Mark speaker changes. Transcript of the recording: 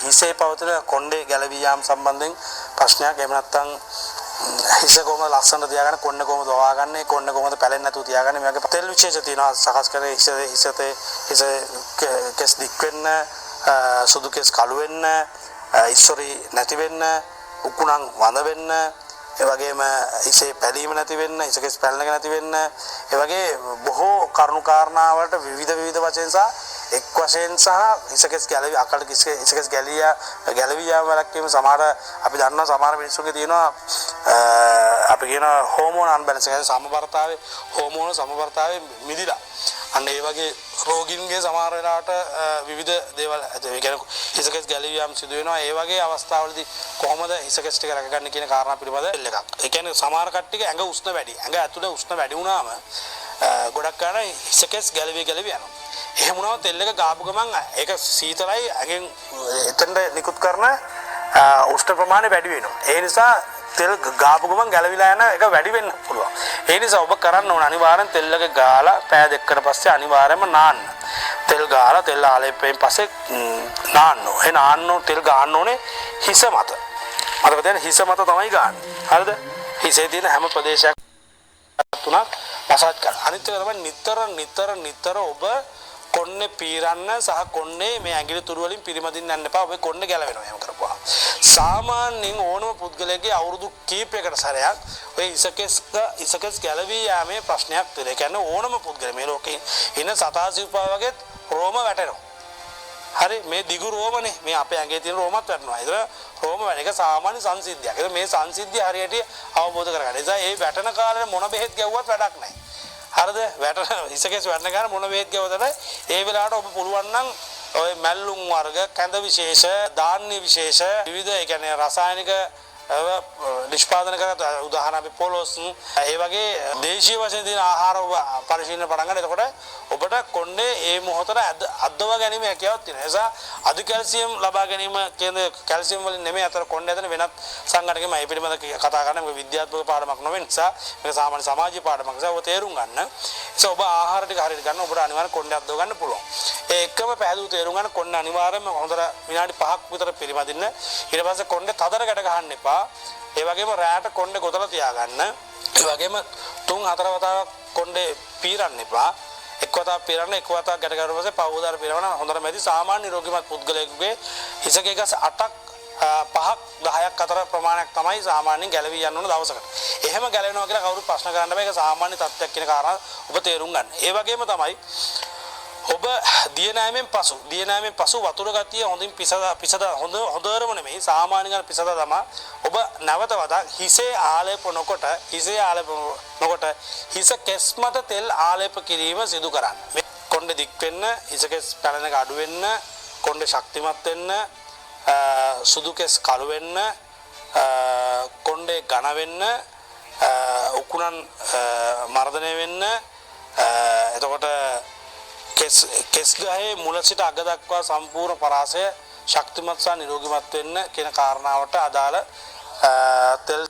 Speaker 1: හිසේ පවතින කොණ්ඩේ ගැලවී යාම සම්බන්ධයෙන් ප්‍රශ්නයක් එහෙම නැත්නම් හිස කොහොමද ලස්සනට තියාගන්නේ කොණ්ඩේ කොහොමද වවාගන්නේ කොණ්ඩේ කොහොමද පැලෙන්නේ නැතුව තියාගන්නේ මේ වගේ තෙල් විශේෂ තියෙනවා සකස් කරේ හිස කෙස් දික් වෙන්න සුදු කෙස් කළු වෙන්න ඉස්සොරි නැති වෙන්න උකුණන් වඳ වෙන්න ඒ වගේම හිසේ පැලීම නැති වෙන්න හිස කෙස් පැලෙන එක නැති වෙන්න ඒ වගේ බොහෝ කරුණු කාරණා වලට විවිධ වශයෙන් සහ එක් වශයෙන් සහ හිසකස් ගැලවි අකල් හිසකස් ගැලවි යාම වලක්වීම සමහර අපි දන්නවා සමහර මිනිස්සුන්ගේ තියෙනවා අපි කියන හෝමෝන අන්බැලන්ස් එක සමබරතාවයේ හෝමෝන සමබරතාවයේ මිදිලා අන්න ඒ වගේ රෝගීන්ගේ සමහර වෙලාවට විවිධ දේවල් ඒ කියන්නේ හිසකස් ගැලවි යාම සිදු වෙනවා ඒ වගේ අවස්ථාවලදී කොහොමද හිසකස් ටික රැකගන්නේ කියන කාරණා පිළිබඳ එකක් ඒ කියන්නේ සමහර කට්ටියක ඇඟ උෂ්ණ වැඩි ඇඟ ඇතුලේ උෂ්ණ වැඩි වුණාම ගොඩක් කරා හිසකස් ගැලවි යනවා එහෙම වුණාම තෙල් එක ගාපු ගමන් ඒක සීතලයි ඇඟෙන් එතනට නිකුත් කරන උෂ්ණ ප්‍රමාණය වැඩි වෙනවා. ඒ නිසා තෙල් ගාපු ගමන් ගැලවිලා යන එක වැඩි වෙන්න පුළුවන්. ඒ නිසා ඔබ කරන්න ඕන අනිවාර්යෙන් තෙල් එක ගාලා පෑ දෙකකට පස්සේ අනිවාර්යෙන්ම නාන්න. තෙල් ගාලා තෙල් ආලේපයෙන් පස්සේ නාන්න. ඒ නාන්න තෙල් ගාන්න ඕනේ හිස මත. මතක තියාගන්න හිස මත තමයි ගාන්නේ. හරිද? හිසේ තියෙන හැම ප්‍රදේශයක් තුනක් මසාජ් කරන්න. අනිත් එක තමයි නිතර ඔබ කොණ්ඩේ පීරන්න සහ කොණ්ඩේ මේ ඇඟිලි තුරු වලින් පිරිමදින්න යන්න එපා. ඔබ කොණ්ඩේ ගැලවෙනවා එහෙම කරපුවා. සාමාන්‍යයෙන් ඕනම පුද්ගලයෙක්ගේ අවුරුදු කීපයකට සැරයක් ඔය ඉසකස් ගැලවී යාමේ ප්‍රශ්නයක් තියෙනවා. ඒ කියන්නේ ඕනම පුද්ගලයෙක් මේ ලෝකේ ඉන්න සතාසිව්පා වගේ රෝම වැටෙනවා. හරි මේ දිගු රෝමනේ මේ අපේ ඇඟේ තියෙන රෝමත් වැටෙනවා. ඒක රෝම වැටෙන එක සාමාන්‍ය සංසිද්ධියක්. ඒක මේ සංසිද්ධිය හරියට අවබෝධ කරගන්න. ඒ නිසා ඒ වැටෙන කාලේ මොන බෙහෙත් ගැව්වත් වැඩක් නැහැ. හරිද? වැටෙන හිසකෙස් වැටෙන ගාන මොන බෙහෙත් ගැව්වද ඒ වෙලාවට ඔබ පුළුවන් නම් ඔය මැල්ලුම් වර්ග, කැඳ විශේෂ, ධාන්‍ය විශේෂ විවිධ ඒ කියන්නේ රසායනික නිෂ්පාදනය කරන උදාහරණ අපි පොලොස් ඒ වගේ දේශීය වශයෙන් තියෙන ආහාර පරිශීලන පටන් ගන්න. එතකොට ඔබට කොණ්ඩේ ඒ මොහොතට අද්දව ගැනීම හැකියාවක් තියෙනවා. ඒ නිසා අධි කැල්සියම් ලබා ගැනීම කියන කැල්සියම් වලින් නෙමෙයි අතර කොණ්ඩේ ඇතුලේ වෙනත් සංගණකෙම මේ පිළිබඳ කතා කරන්නේ මේක විද්‍යාත්මක පාඩමක් නොවෙන නිසා මේක සාමාන්‍ය සමාජීය පාඩමක් නිසා ඔබ තේරුම් ගන්න. ඒ ඔබ ආහාර ටික හරියට ගන්න ඔබට අනිවාර්යෙන් කොණ්ඩේ අද්දව ගන්න පුළුවන්. ඒ එකම පැහැදිලිව තේරුම් ගන්න කොණ්ඩේ අනිවාර්යෙන්ම හොඳට විනාඩි 5ක් විතර පිරිමදින්න. ඊට පස්සේ කොණ්ඩේ තදර ගැට ගහන්න එපා. ඒ වගේම රැට කොණ්ඩේ ගොතලා තියාගන්න. ඒ වගේම 3-4 වතාවක් කොණ්ඩේ පීරන්න එපා. එක් වතාවක් පීරන්න එක් වතාවක් ගැට ගන්න පස්සේ පහ උදාර පීරවන හොඳට මැදි සාමාන්‍ය නිරෝගීමත් පුද්ගලයෙකුගේ හිසකේ ගස් 8ක් 5ක් 10ක් අතර ප්‍රමාණයක් තමයි සාමාන්‍යයෙන් ගැලවී යන්න ඕන දවසකට. එහෙම ගැලවෙනවා කියලා කවුරුත් ප්‍රශ්න කරන්න බෑ. ඒක සාමාන්‍ය තත්ත්වයක් කියන කාරණා ඔබ තේරුම් ගන්න. ඒ වගේම තමයි ඔබ දියනෑමෙන් පසු වතුර ගතිය හොඳින් පිසද හොඳරම නෙමෙයි සාමාන්‍ය ගන්න පිසද තමයි ඔබ නැවත වදා හිසේ ආලේප නොකොට හිස කෙස් මත තෙල් ආලේප කිරීම සිදු කරන්න. මේ කොණ්ඩේ දික් වෙන්න, හිස කෙස් පැලෙන එක අඩු වෙන්න, කොණ්ඩේ ශක්තිමත් වෙන්න, සුදු කෙස් කළු වෙන්න, කොණ්ඩේ ඝන වෙන්න, උකුණන් මර්ධනය වෙන්න, එතකොට කෙස් ගහේ මුල සිට අග දක්වා සම්පූර්ණ පරාසය ශක්තිමත් සහ නිරෝගීමත් වෙන්න කියන කාරණාවට අදාළ තෙල්